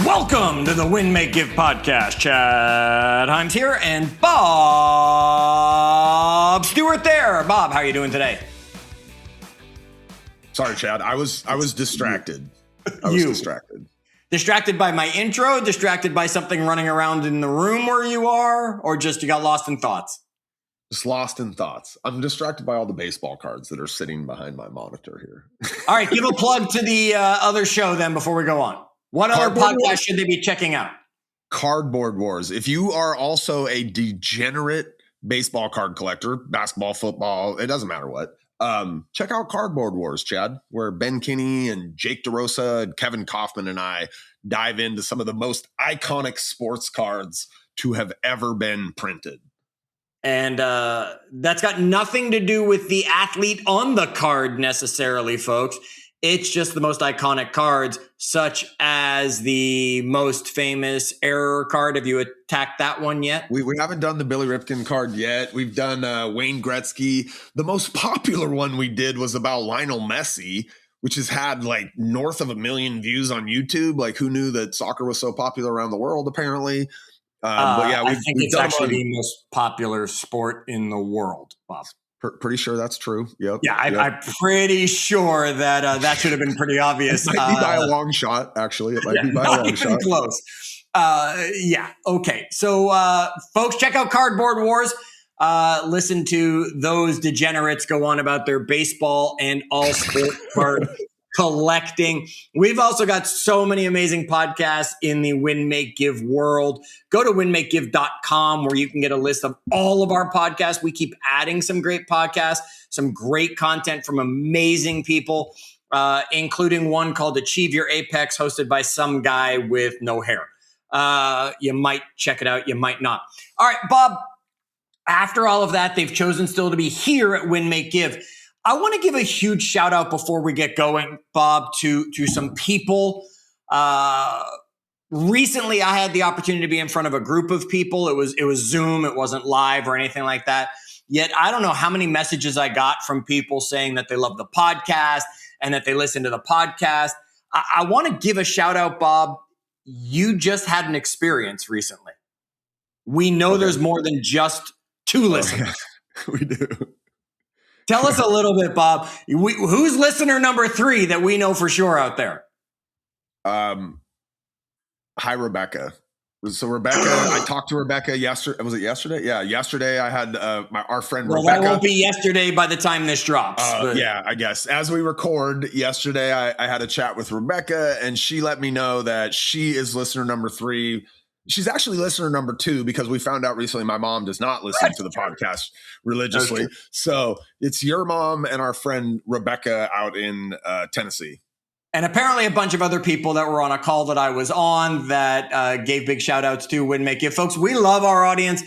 Welcome to the Win, Make, Give podcast. Chad Hyams here and Bob Stewart there. Bob, how are you doing today? Sorry, Chad. I was distracted. I was distracted. Distracted by my intro? Distracted by something running around in the room where you are? Or just you got lost in thoughts? Just lost in thoughts. I'm distracted by all the baseball cards that are sitting behind my monitor here. All right, give a plug to the other show then before we go on. What other podcast should they be checking out? Cardboard Wars. If you are also a degenerate baseball card collector, basketball, football, it doesn't matter what, check out Cardboard Wars, Chad, where Ben Kinney and Jake DeRosa and Kevin Kaufman and I dive into some of the most iconic sports cards to have ever been printed. And that's got nothing to do with the athlete on the card necessarily, folks. It's just the most iconic cards, such as the most famous error card. Have you attacked that one yet? We haven't done the Billy Ripken card yet. We've done Wayne Gretzky. The most popular one we did was about Lionel Messi, which has had like north of 1 million views on YouTube. Like, who knew that soccer was so popular around the world, apparently. But yeah, I think it's actually the most popular sport in the world, Bob. Pretty sure that's true. Yep. Yeah, I'm pretty sure that that should have been pretty obvious. It might be by a long shot, actually. It might be by a long shot. Close. Yeah. Okay. So, folks, check out Cardboard Wars. Listen to those degenerates go on about their baseball and all sport card collecting. We've also got so many amazing podcasts in the Win, Make, Give world. Go to winmakegive.com where you can get a list of all of our podcasts. We keep adding some great podcasts, some great content from amazing people, including one called Achieve Your Apex, hosted by some guy with no hair. You might check it out. You might not. All right, Bob, after all of that, they've chosen still to be here at Win, Make, Give. I want to give a huge shout out before we get going, Bob, to some people. Recently, I had the opportunity to be in front of a group of people. It was Zoom. It wasn't live or anything like that. Yet I don't know how many messages I got from people saying that they love the podcast and that they listen to the podcast. I want to give a shout out, Bob. You just had an experience recently. We know there's more than just two listeners. We do. Tell us a little bit, Bob. Who's listener number 3 that we know for sure out there? Hi, Rebecca. So Rebecca, I talked to Rebecca yesterday. Was it yesterday? Yeah, yesterday I had our friend Rebecca. That won't be yesterday by the time this drops. Yeah, I guess. As we record yesterday, I had a chat with Rebecca, and she let me know that she is listener number 3. She's actually listener number 2 because we found out recently my mom does not listen to the podcast religiously. Okay. So it's your mom and our friend Rebecca out in Tennessee. And apparently a bunch of other people that were on a call that I was on that gave big shout outs to Win, Make, Give. Folks, we love our audience.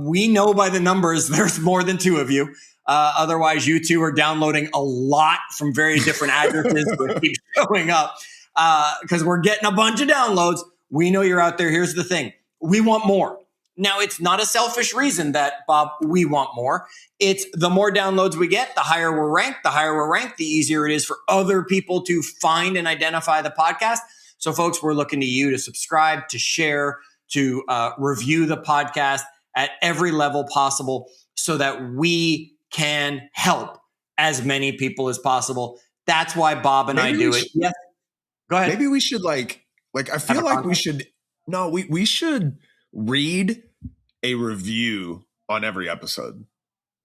We know by the numbers there's more than 2 of you. Otherwise, you 2 are downloading a lot from very different addresses that keep showing up because we're getting a bunch of downloads. We know you're out there. Here's the thing. We want more. Now, it's not a selfish reason that, Bob, we want more. It's the more downloads we get, the higher we're ranked. The higher we're ranked, the easier it is for other people to find and identify the podcast. So, folks, we're looking to you to subscribe, to share, to review the podcast at every level possible so that we can help as many people as possible. That's why Bob and I do it. Yes. Go ahead. Maybe we should I feel like we should read a review on every episode.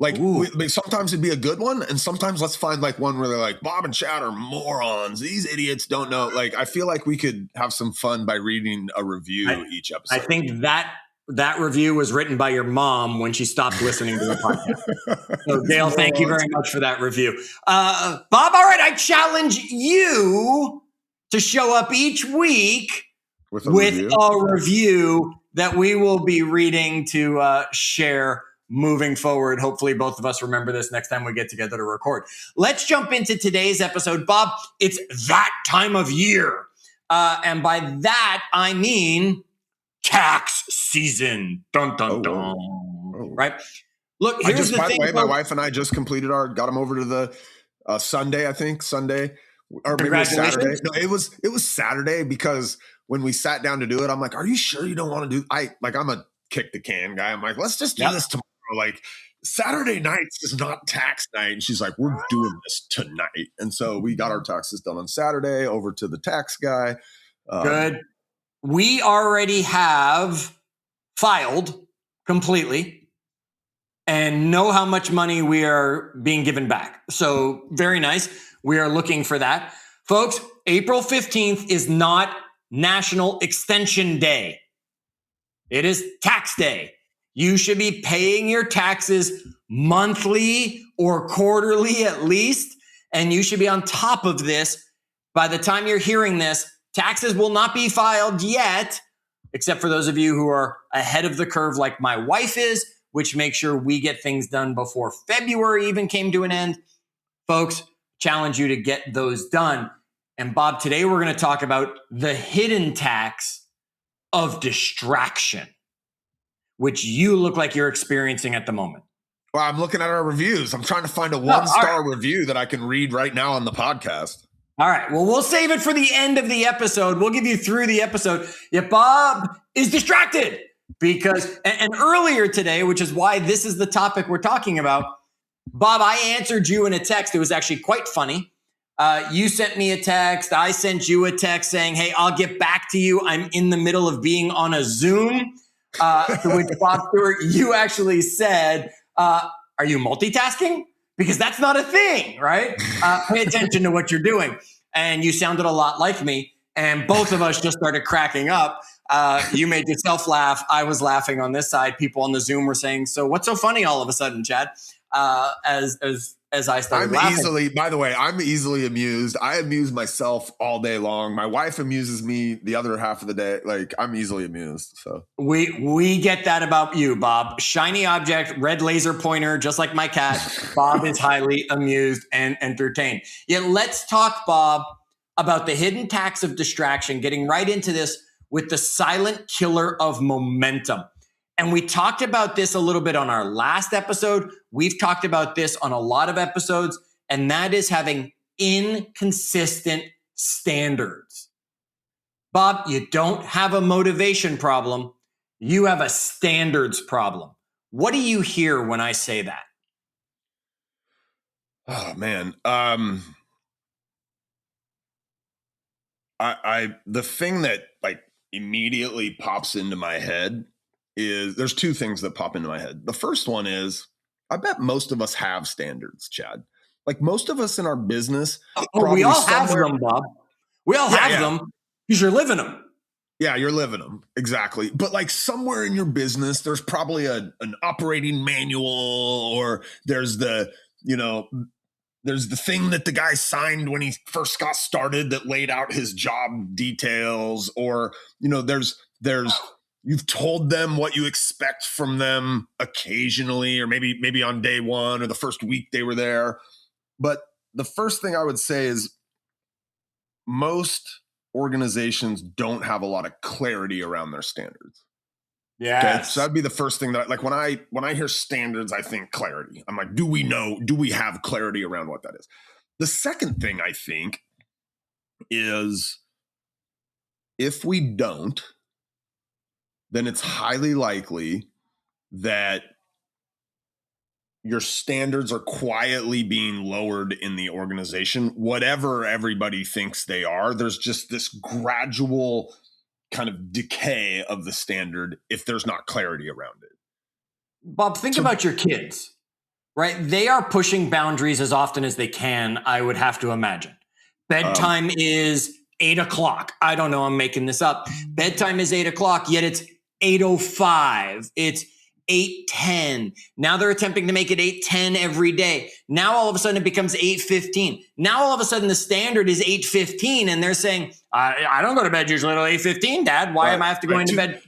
Sometimes it'd be a good one, and sometimes let's find one where they're like, Bob and Chad are morons. These idiots don't know. I feel like we could have some fun by reading a review each episode. I think that review was written by your mom when she stopped listening to the podcast. So Dale, thank you very much for that review. Bob, all right, I challenge you to show up each week with a review that we will be reading to share moving forward. Hopefully both of us remember this next time we get together to record. Let's jump into today's episode. Bob, it's that time of year. And by that, I mean tax season. Dun, dun, dun. Oh. Right? Look, here's the thing. By the way, my wife and I just completed got them over to the Sunday. or maybe it was Saturday. No, it was Saturday, because when we sat down to do it, I'm like, are you sure you don't want to do, I'm a kick the can guy. I'm like, let's just do this tomorrow. Like, Saturday nights is not tax night. And she's like, we're doing this tonight. And so we got our taxes done on Saturday, over to the tax guy. Good. We already have filed completely and know how much money we are being given back. So very nice. We are looking for that. Folks, April 15th is not National Extension Day. It is tax day. You should be paying your taxes monthly or quarterly at least, and you should be on top of this. By the time you're hearing this, taxes will not be filed yet, except for those of you who are ahead of the curve like my wife is, which makes sure we get things done before February even came to an end. Folks, challenge you to get those done. And Bob, today we're going to talk about the hidden tax of distraction, which you look like you're experiencing at the moment. Well, I'm looking at our reviews. I'm trying to find a 1-star review that I can read right now on the podcast. All right. Well, we'll save it for the end of the episode. We'll give you through the episode. Yeah, Bob is distracted because, and earlier today, which is why this is the topic we're talking about, Bob, I answered you in a text. It was actually quite funny. You sent me a text. I sent you a text saying, hey, I'll get back to you. I'm in the middle of being on a Zoom. To which Bob Stewart, you actually said, are you multitasking? Because that's not a thing, right? Pay attention to what you're doing. And you sounded a lot like me. And both of us just started cracking up. You made yourself laugh. I was laughing on this side. People on the Zoom were saying, so what's so funny all of a sudden, Chad? As I started laughing. By the way, I'm easily amused. I amuse myself all day long. My wife amuses me the other half of the day. Like, I'm easily amused. So we get that about you, Bob. Shiny object, red laser pointer, just like my cat. Bob is highly amused and entertained. Yet let's talk, Bob, about the hidden tax of distraction, getting right into this with the silent killer of momentum. And we talked about this a little bit on our last episode. We've talked about this on a lot of episodes, and that is having inconsistent standards. Bob, you don't have a motivation problem. You have a standards problem. What do you hear when I say that? Oh, man. The thing that like immediately pops into my head is there's two things that pop into my head. The first one is I bet most of us have standards, Chad. Like most of us in our business. We all have them, Bob. We all have them because you're living them. Yeah, you're living them. Exactly. But like somewhere in your business, there's probably an operating manual, or there's the thing that the guy signed when he first got started that laid out his job details, or, there's you've told them what you expect from them occasionally, or maybe on day one or the first week they were there. But the first thing I would say is most organizations don't have a lot of clarity around their standards. Yeah. Okay? So that'd be the first thing that, like, when I hear standards, I think clarity. I'm like, do we have clarity around what that is? The second thing I think is if we don't, then it's highly likely that your standards are quietly being lowered in the organization. Whatever everybody thinks they are, there's just this gradual kind of decay of the standard if there's not clarity around it. Bob, think about your kids, right? They are pushing boundaries as often as they can, I would have to imagine. Bedtime is 8:00. I don't know, I'm making this up. Bedtime is 8:00, yet it's 8:05. It's 8:10. Now they're attempting to make it 8:10 every day. Now all of a sudden it becomes 8:15. Now all of a sudden the standard is 8:15, and they're saying, I don't go to bed usually until 8:15, Dad. Why am I have to go into bed?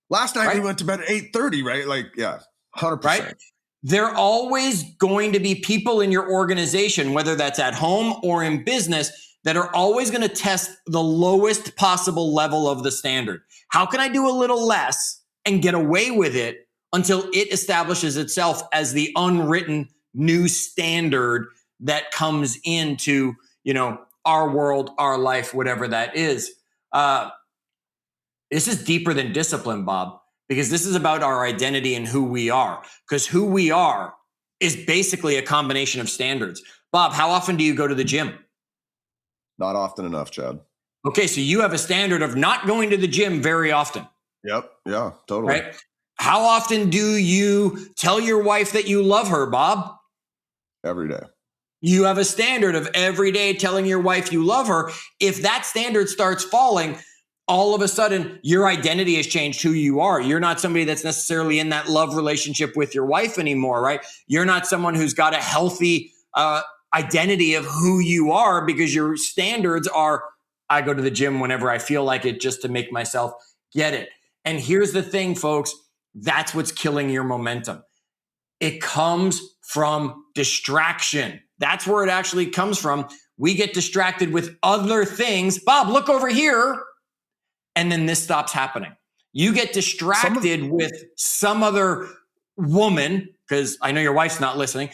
Last night we went to bed at 8:30, right? Like, yeah, 100%. Right? There are always going to be people in your organization, whether that's at home or in business, that are always going to test the lowest possible level of the standard. How can I do a little less and get away with it until it establishes itself as the unwritten new standard that comes into, our world, our life, whatever that is. This is deeper than discipline, Bob, because this is about our identity and who we are. Because who we are is basically a combination of standards. Bob, how often do you go to the gym? Not often enough, Chad. Okay, so you have a standard of not going to the gym very often. Yep. Yeah, totally. Right? How often do you tell your wife that you love her, Bob? Every day. You have a standard of every day telling your wife you love her. If that standard starts falling, all of a sudden your identity has changed who you are. You're not somebody that's necessarily in that love relationship with your wife anymore, right? You're not someone who's got a healthy identity of who you are, because your standards are, I go to the gym whenever I feel like it just to make myself get it. And here's the thing, folks, that's what's killing your momentum. It comes from distraction. That's where it actually comes from. We get distracted with other things. Bob, look over here. And then this stops happening. You get distracted with some other woman, because I know your wife's not listening,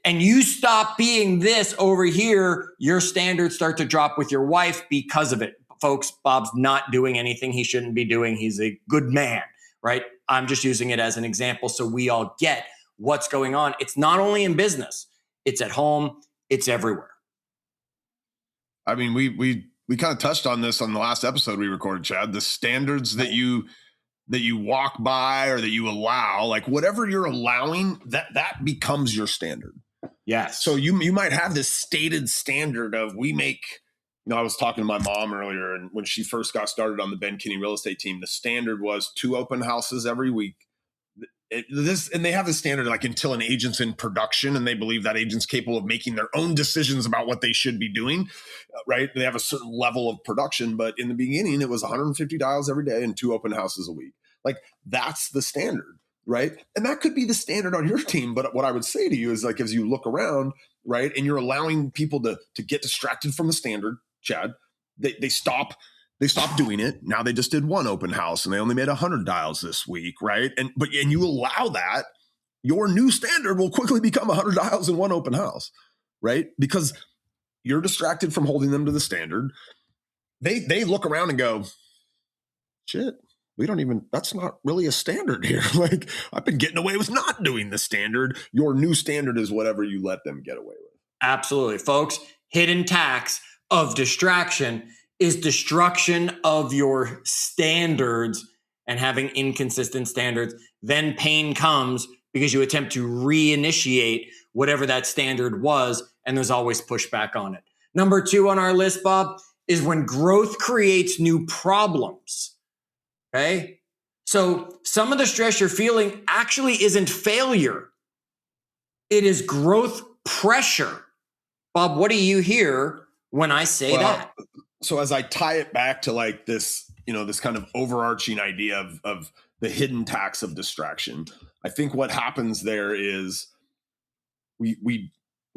and you stop being this over here, your standards start to drop with your wife because of it. Folks, Bob's not doing anything he shouldn't be doing. He's a good man, right? I'm just using it as an example so we all get what's going on. It's not only in business, it's at home, it's everywhere. I mean, we kind of touched on this on the last episode we recorded, Chad. The standards that you walk by or that you allow, like whatever you're allowing, that becomes your standard. Yes. So you might have this stated standard of we make, I was talking to my mom earlier, and when she first got started on the Ben Kinney real estate team, the standard was 2 open houses every week. And they have a standard like until an agent's in production and they believe that agent's capable of making their own decisions about what they should be doing, right? They have a certain level of production, but in the beginning it was 150 dials every day and 2 open houses a week. Like that's the standard, right? And that could be the standard on your team. But what I would say to you is like, as you look around, right, and you're allowing people to get distracted from the standard, Chad, they stop doing it. Now they just did 1 open house and they only made 100 dials this week, right? And you allow that, your new standard will quickly become 100 dials and 1 open house, right? Because you're distracted from holding them to the standard. They look around and go, shit, that's not really a standard here. Like I've been getting away with not doing the standard. Your new standard is whatever you let them get away with. Absolutely, folks. Hidden tax of distraction is destruction of your standards and having inconsistent standards. Then pain comes because you attempt to reinitiate whatever that standard was, and there's always pushback on it. Number 2 on our list, Bob, is when growth creates new problems. Okay? So some of the stress you're feeling actually isn't failure. It is growth pressure. Bob, what do you hear when I say that? So as I tie it back to like this, this kind of overarching idea of the hidden tax of distraction, I think what happens there is we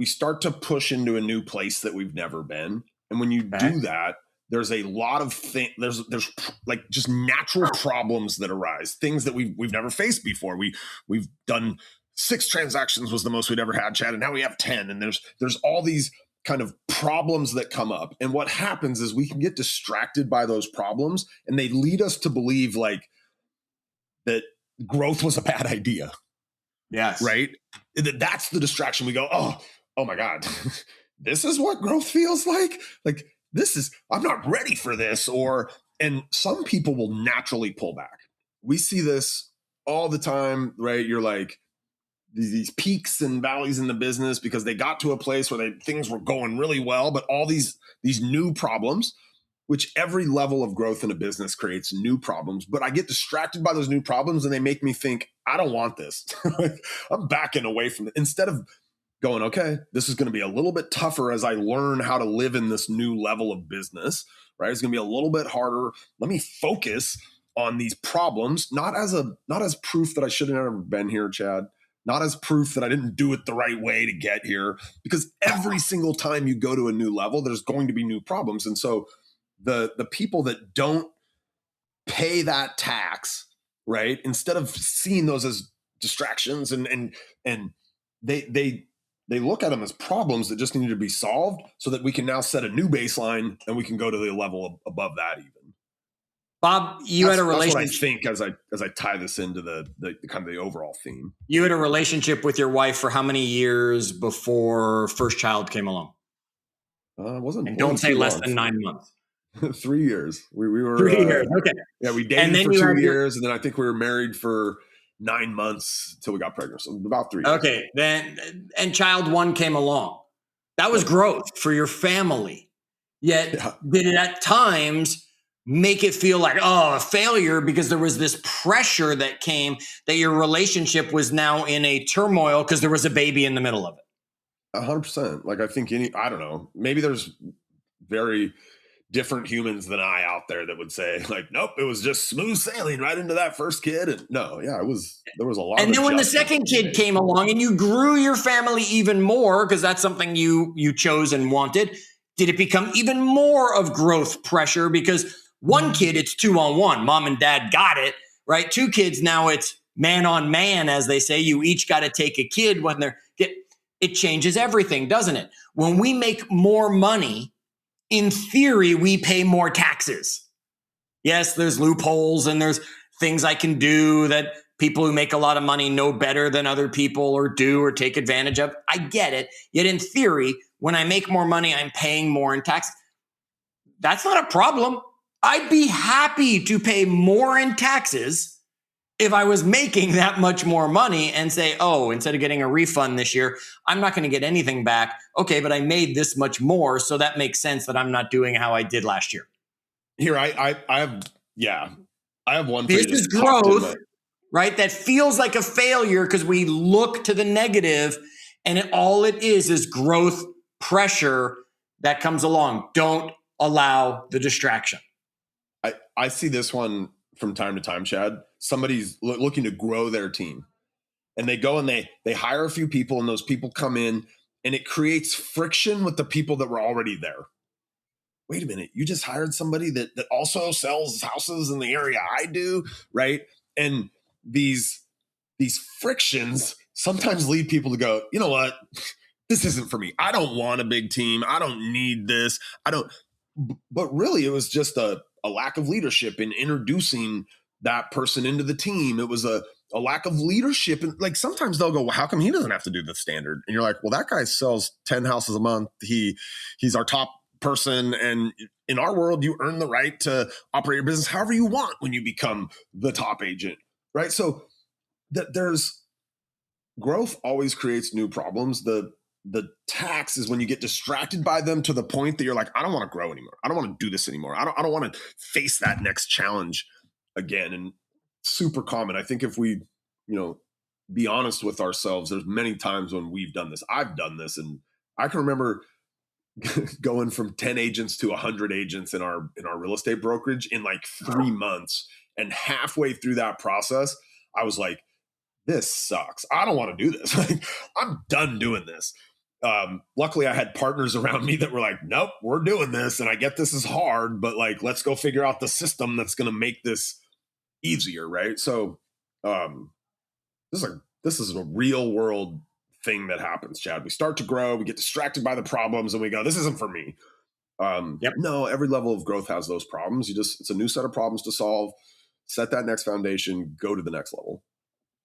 start to push into a new place that we've never been. And when you do that, there's a lot of things, there's like just natural problems that arise, things that we've never faced before. We've done 6 transactions was the most we'd ever had, Chad, and now we have 10. And there's all these kind of problems that come up. And what happens is we can get distracted by those problems and they lead us to believe like that growth was a bad idea. Yes. Right? That's the distraction. We go, oh my God, this is what growth feels like? Like I'm not ready for this. And some people will naturally pull back. We see this all the time, right? You're like, these peaks and valleys in the business because they got to a place where things were going really well, but all these new problems, which every level of growth in a business creates new problems. But I get distracted by those new problems and they make me think, I don't want this. I'm backing away from it. Instead of going, okay, this is going to be a little bit tougher as I learn how to live in this new level of business, right? It's going to be a little bit harder. Let me focus on these problems, not as proof that I should have never been here, Chad. Not as proof that I didn't do it the right way to get here, because every single time you go to a new level, there's going to be new problems. And so the people that don't pay that tax, right, instead of seeing those as distractions and they they look at them as problems that just need to be solved so that we can now set a new baseline and we can go to the level above that even. Bob, you had a relationship. That's what I think as I tie this into the kind of the overall theme. You had a relationship with your wife for how many years before first child came along? Wasn't. And don't say less than 9 months. 3 years. We were 3 years. Okay. Yeah, we dated for 2 years, and then I think we were married for 9 months until we got pregnant. So about 3 years. Okay. And child one came along. That was growth for your family. Yet did it at times make it feel like, a failure because there was this pressure that came that your relationship was now in a turmoil because there was a baby in the middle of it? 100%. Like I think I don't know, maybe there's very different humans than I out there that would say like, nope, it was just smooth sailing right into that first kid. And no, yeah, there was a lot. And then when the second kid came along and you grew your family even more, because that's something you chose and wanted, did it become even more of growth pressure? Because one kid, it's 2-on-1. Mom and dad got it, right? 2 kids, now it's man on man, as they say. You each got to take a kid when it changes everything, doesn't it? When we make more money, in theory, we pay more taxes. Yes, there's loopholes and there's things I can do that people who make a lot of money know better than other people or do or take advantage of. I get it. Yet in theory, when I make more money, I'm paying more in taxes. That's not a problem. I'd be happy to pay more in taxes if I was making that much more money and say, instead of getting a refund this year, I'm not going to get anything back. Okay, but I made this much more. So that makes sense that I'm not doing how I did last year. Here, I have one. This is growth, right? That feels like a failure because we look to the negative and all it is growth pressure that comes along. Don't allow the distraction. I see this one from time to time, Chad. Somebody's looking to grow their team and they go and they hire a few people and those people come in and it creates friction with the people that were already there. Wait a minute. You just hired somebody that also sells houses in the area I do, right? And these frictions sometimes lead people to go, you know what? This isn't for me. I don't want a big team. I don't need this. But really it was just a lack of leadership in introducing that person into the team. It was a lack of leadership. And like, sometimes they'll go, well, how come he doesn't have to do the standard? And you're like, well, that guy sells 10 houses a month. He's our top person. And in our world, you earn the right to operate your business however you want when you become the top agent, right? So there's growth always creates new problems. The tax is when you get distracted by them to the point that you're like, I don't want to grow anymore. I don't want to do this anymore. I don't want to face that next challenge again. And super common. I think if we, be honest with ourselves, there's many times when we've done this. I've done this. And I can remember going from 10 agents to 100 agents in our real estate brokerage in like 3 months. And halfway through that process, I was like, this sucks. I don't want to do this. I'm done doing this. Luckily I had partners around me that were like, nope, we're doing this. And I get this is hard, but like, let's go figure out the system that's going to make this easier. Right. So, this is a real world thing that happens, Chad. We start to grow, we get distracted by the problems and we go, this isn't for me. No, every level of growth has those problems. It's a new set of problems to solve, set that next foundation, go to the next level.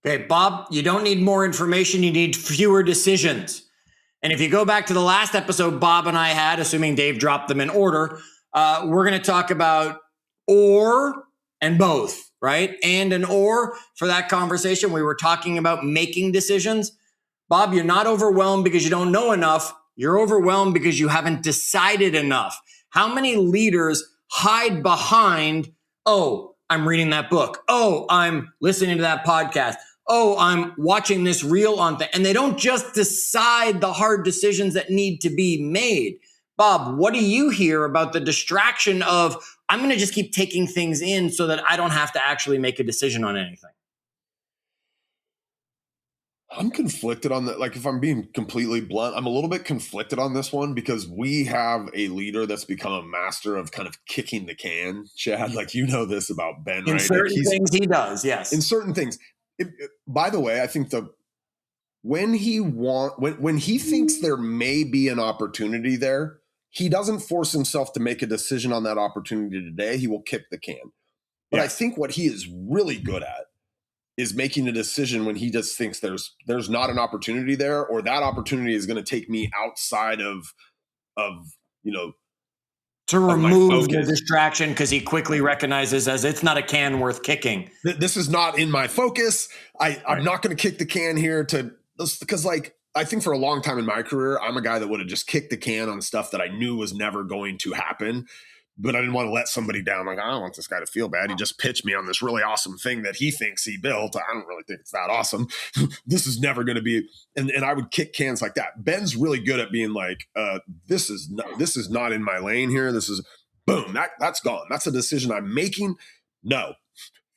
Okay, Bob, you don't need more information. You need fewer decisions. And if you go back to the last episode Bob and I had, assuming Dave dropped them in order, we're going to talk about or and both, right? And an or for that conversation. We were talking about making decisions. Bob, you're not overwhelmed because you don't know enough. You're overwhelmed because you haven't decided enough. How many leaders hide behind, I'm reading that book. I'm listening to that podcast. I'm watching this reel on thing. And they don't just decide the hard decisions that need to be made. Bob, what do you hear about the distraction of, I'm going to just keep taking things in so that I don't have to actually make a decision on anything? I'm conflicted on that. Like, if I'm being completely blunt, I'm a little bit conflicted on this one because we have a leader that's become a master of kind of kicking the can, Chad. Like, you know this about Ben, right? In certain things he does, yes. In certain things. By the way, I think the when he thinks there may be an opportunity there, he doesn't force himself to make a decision on that opportunity today. He will kick the can. But I think what he is really good at is making a decision when he just thinks there's not an opportunity there, or that opportunity is going to take me outside of to remove the distraction, because he quickly recognizes as it's not a can worth kicking. This is not in my focus. I'm not going to kick the can here because like, I think for a long time in my career, I'm a guy that would have just kicked the can on stuff that I knew was never going to happen. But I didn't want to let somebody down. Like, I don't want this guy to feel bad. He just pitched me on this really awesome thing that he thinks he built. I don't really think it's that awesome. This is never going to be. And I would kick cans like that. Ben's really good at being like, this is not in my lane here. This is boom. That's gone. That's a decision I'm making. No,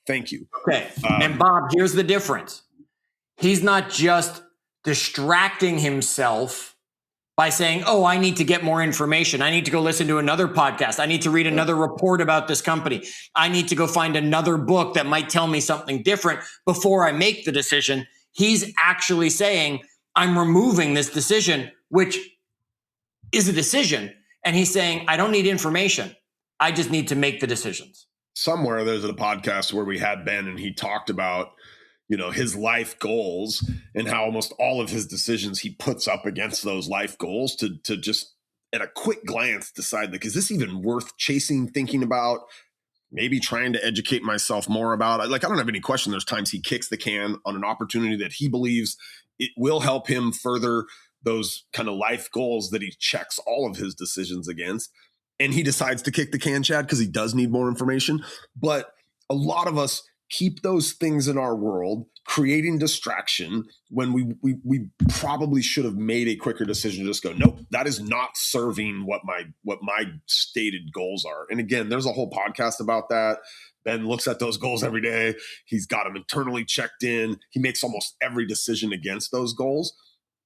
thank you. Okay. And Bob, here's the difference. He's not just distracting himself by saying, oh, I need to get more information. I need to go listen to another podcast. I need to read another report about this company. I need to go find another book that might tell me something different before I make the decision. He's actually saying, I'm removing this decision, which is a decision. And he's saying, I don't need information. I just need to make the decisions. Somewhere there's a podcast where we had Ben and he talked about his life goals and how almost all of his decisions he puts up against those life goals to just at a quick glance decide, like, is this even worth chasing, thinking about, maybe trying to educate myself more about? Like, I don't have any question. There's times he kicks the can on an opportunity that he believes it will help him further those kind of life goals that he checks all of his decisions against. And he decides to kick the can, Chad, because he does need more information. But a lot of us keep those things in our world, creating distraction when we probably should have made a quicker decision to just go, nope, that is not serving what my stated goals are. And again, there's a whole podcast about that. Ben looks at those goals every day. He's got them internally checked in. He makes almost every decision against those goals.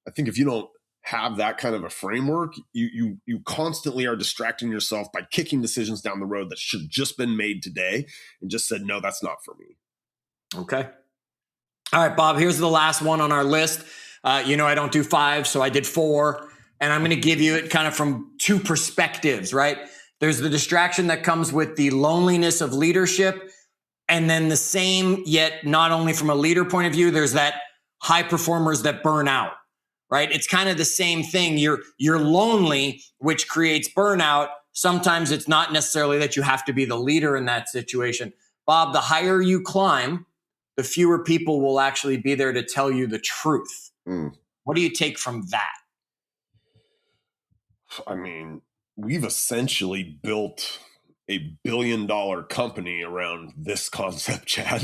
I think if you don't have that kind of a framework, you constantly are distracting yourself by kicking decisions down the road that should have just been made today and just said, no, that's not for me. Okay. All right, Bob, here's the last one on our list. I don't do 5, so I did 4, and I'm going to give you it kind of from 2 perspectives, right? There's the distraction that comes with the loneliness of leadership, and then the same, yet not only from a leader point of view, there's that high performers that burn out. Right? It's kind of the same thing. You're lonely, which creates burnout. Sometimes it's not necessarily that you have to be the leader in that situation. Bob, the higher you climb, the fewer people will actually be there to tell you the truth. What do you take from that? I mean, we've essentially built a billion-dollar company around this concept, Chad.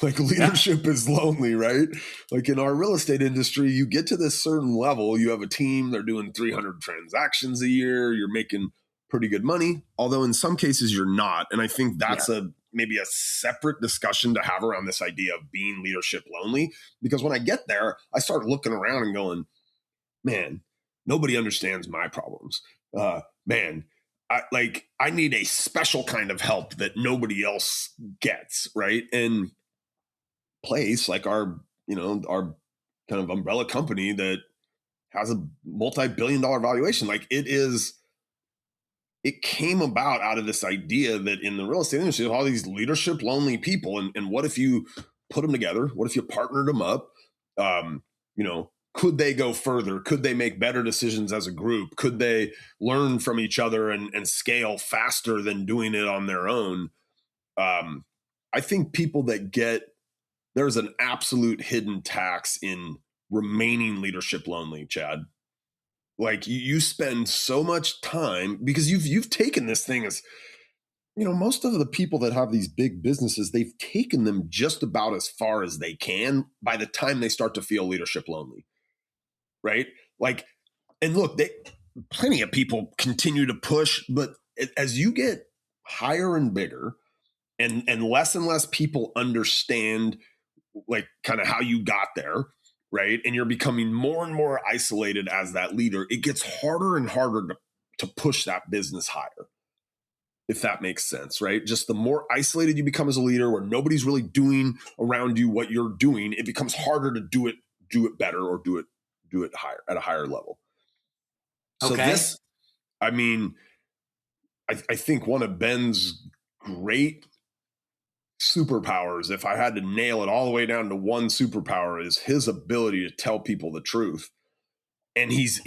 Like, leadership is lonely, right? Like, in our real estate industry, you get to this certain level, you have a team, they're doing 300 transactions a year, you're making pretty good money, although in some cases you're not. And I think that's maybe a separate discussion to have around this idea of being leadership lonely. Because when I get there, I start looking around and going, man, nobody understands my problems. I need a special kind of help that nobody else gets, right? And place like our kind of umbrella company that has a multi-billion-dollar valuation, like it came about out of this idea that in the real estate industry, all these leadership lonely people, and what if you put them together? What if you partnered them up? Could they go further? Could they make better decisions as a group? Could they learn from each other and scale faster than doing it on their own? I think people that there's an absolute hidden tax in remaining leadership lonely, Chad. Like, you spend so much time because you've taken this thing as, most of the people that have these big businesses, they've taken them just about as far as they can by the time they start to feel leadership lonely. Right? Like, and look, plenty of people continue to push, but as you get higher and bigger and less people understand, like, kind of how you got there, right? And you're becoming more and more isolated as that leader, it gets harder and harder to push that business higher, if that makes sense, right? Just the more isolated you become as a leader, where nobody's really doing around you what you're doing, it becomes harder to do it do it better or do it higher at a higher level. So Okay. I think one of Ben's great superpowers, if I had to nail it all the way down to one superpower, is his ability to tell people the truth. And he's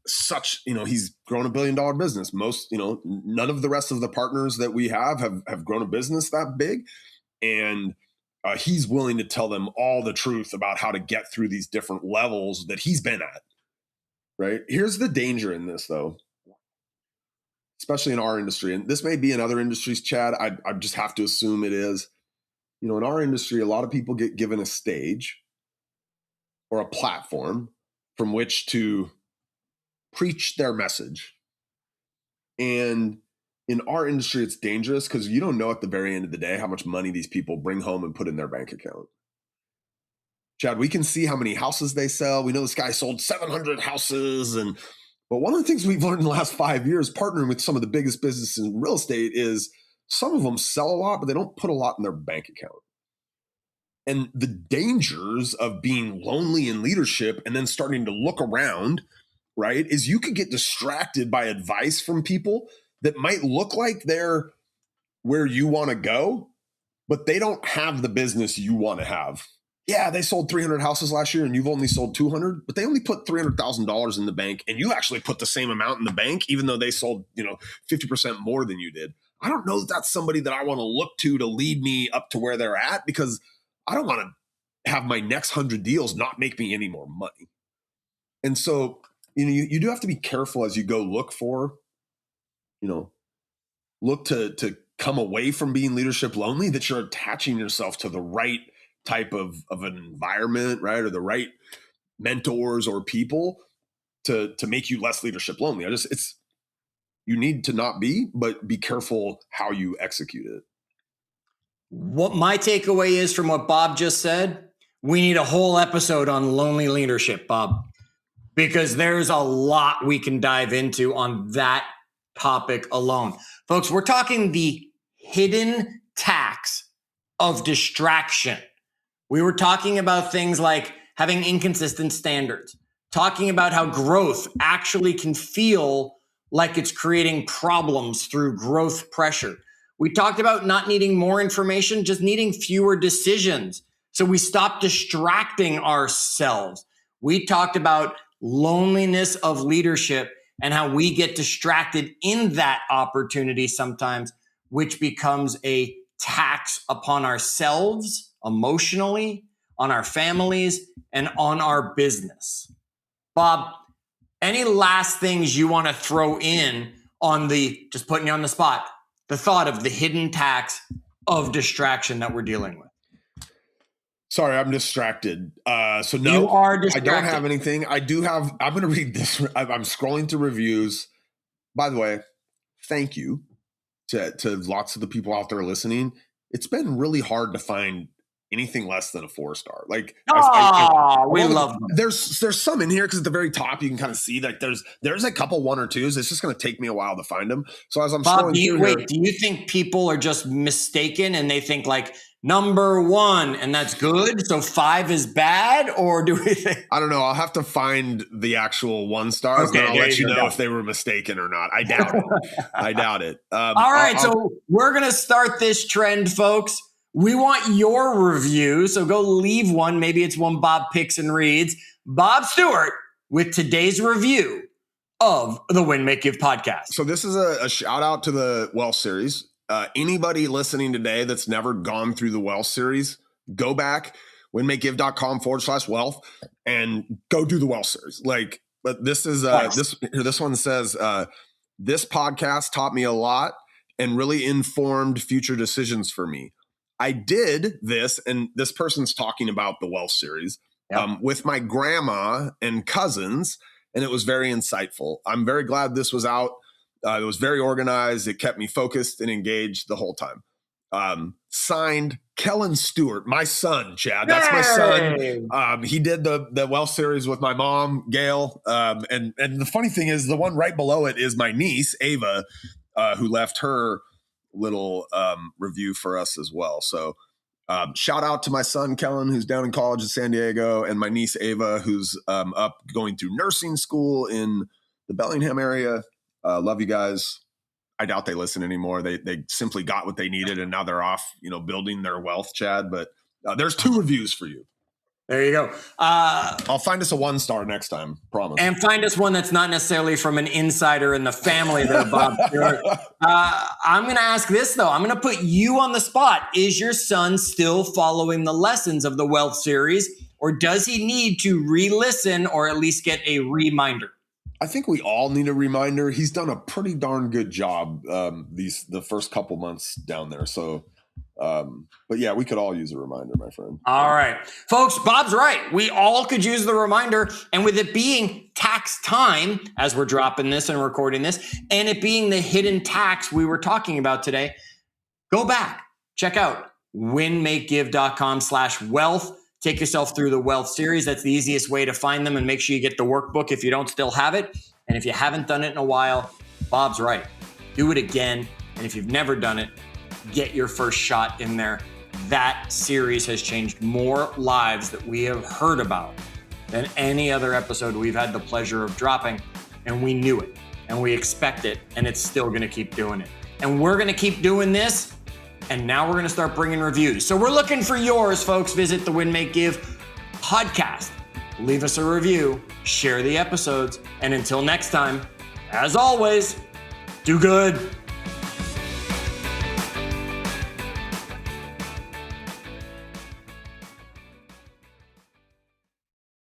such, he's grown $1 billion business. Most, none of the rest of the partners that we have grown a business that big. And he's willing to tell them all the truth about how to get through these different levels that he's been at. Right. Here's the danger in this, though, especially in our industry. And this may be in other industries, Chad. I just have to assume it is. In our industry, a lot of people get given a stage or a platform from which to preach their message. And in our industry, it's dangerous because you don't know at the very end of the day how much money these people bring home and put in their bank account. Chad, we can see how many houses they sell. We know this guy sold 700 houses. But one of the things we've learned in the last 5 years, partnering with some of the biggest businesses in real estate, is some of them sell a lot, but they don't put a lot in their bank account. And the dangers of being lonely in leadership and then starting to look around, right, is you could get distracted by advice from people that might look like they're where you want to go, but they don't have the business you want to have. Yeah, they sold 300 houses last year and you've only sold 200, but they only put $300,000 in the bank and you actually put the same amount in the bank, even though they sold, 50% more than you did. I don't know that that's somebody that I want to look to lead me up to where they're at, because I don't want to have my next 100 deals not make me any more money. And so, you do have to be careful as you go look to come away from being leadership lonely, that you're attaching yourself to the right type of an environment, right? Or the right mentors or people to make you less leadership lonely. You need to not be, but be careful how you execute it. What my takeaway is from what Bob just said, we need a whole episode on lonely leadership, Bob, because there's a lot we can dive into on that topic alone. Folks, we're talking the hidden tax of distraction. We were talking about things like having inconsistent standards, talking about how growth actually can feel like it's creating problems through growth pressure. We talked about not needing more information, just needing fewer decisions. So we stop distracting ourselves. We talked about loneliness of leadership and how we get distracted in that opportunity sometimes, which becomes a tax upon ourselves emotionally, on our families, and on our business. Bob, any last things you want to throw in on just putting you on the spot, the thought of the hidden tax of distraction that we're dealing with? Sorry, I'm distracted. So no, you are distracted. I don't have anything. I'm going to read this. I'm scrolling through reviews. By the way, thank you to lots of the people out there listening. It's been really hard to find anything less than a 4-star. Like, we love them. There's some in here because at the very top you can kind of see like there's a couple 1 or 2s. It's just going to take me a while to find them. So as I'm Bob, scrolling do you think people are just mistaken and they think like number 1 and that's good, so 5 is bad, or do we think? I don't know. I'll have to find the actual 1 stars, and I'll let you know if they were mistaken or not. I doubt it. I doubt it. All right, so we're gonna start this trend, folks. We want your review, so go leave one. Maybe it's one Bob picks and reads. Bob Stewart with today's review of the Win, Make, Give podcast. So this is a shout out to the Wealth Series. Anybody listening today that's never gone through the Wealth Series, go back, winmakegive.com/wealth, and go do the Wealth Series. But this is this one says, this podcast taught me a lot and really informed future decisions for me. I did this, and this person's talking about the Wealth Series, with my grandma and cousins, and it was very insightful. I'm very glad this was out. It was very organized. It kept me focused and engaged the whole time. Signed, Kellen Stewart, my son, Chad. That's my son. He did the Wealth Series with my mom, Gail. And the funny thing is, the one right below it is my niece, Ava, who left her little review for us as well. So Shout out to my son, Kellen, who's down in college in San Diego, and my niece, Ava, who's up going through nursing school in the Bellingham area. Love you guys. I doubt they listen anymore. They simply got what they needed, and now they're off, building their wealth, Chad. But there's 2 reviews for you. There you go. I'll find us a 1-star next time, promise. And find us one that's not necessarily from an insider in the family there, Bob Stewart. I'm going to ask this, though. I'm going to put you on the spot. Is your son still following the lessons of the Wealth series, or does he need to re-listen or at least get a reminder? I think we all need a reminder. He's done a pretty darn good job the first couple months down there. So, but yeah, we could all use a reminder, my friend. All right. Folks, Bob's right. We all could use the reminder. And with it being tax time, as we're dropping this and recording this, and it being the hidden tax we were talking about today, go back, check out winmakegive.com/wealth. Take yourself through the Wealth series. That's the easiest way to find them, and make sure you get the workbook if you don't still have it. And if you haven't done it in a while, Bob's right. Do it again. And if you've never done it, get your first shot in there. That series has changed more lives that we have heard about than any other episode we've had the pleasure of dropping. And we knew it, and we expect it, and it's still going to keep doing it. And we're going to keep doing this. And now we're going to start bringing reviews. So we're looking for yours, folks. Visit the Win, Make, Give podcast. Leave us a review, share the episodes. And until next time, as always, do good.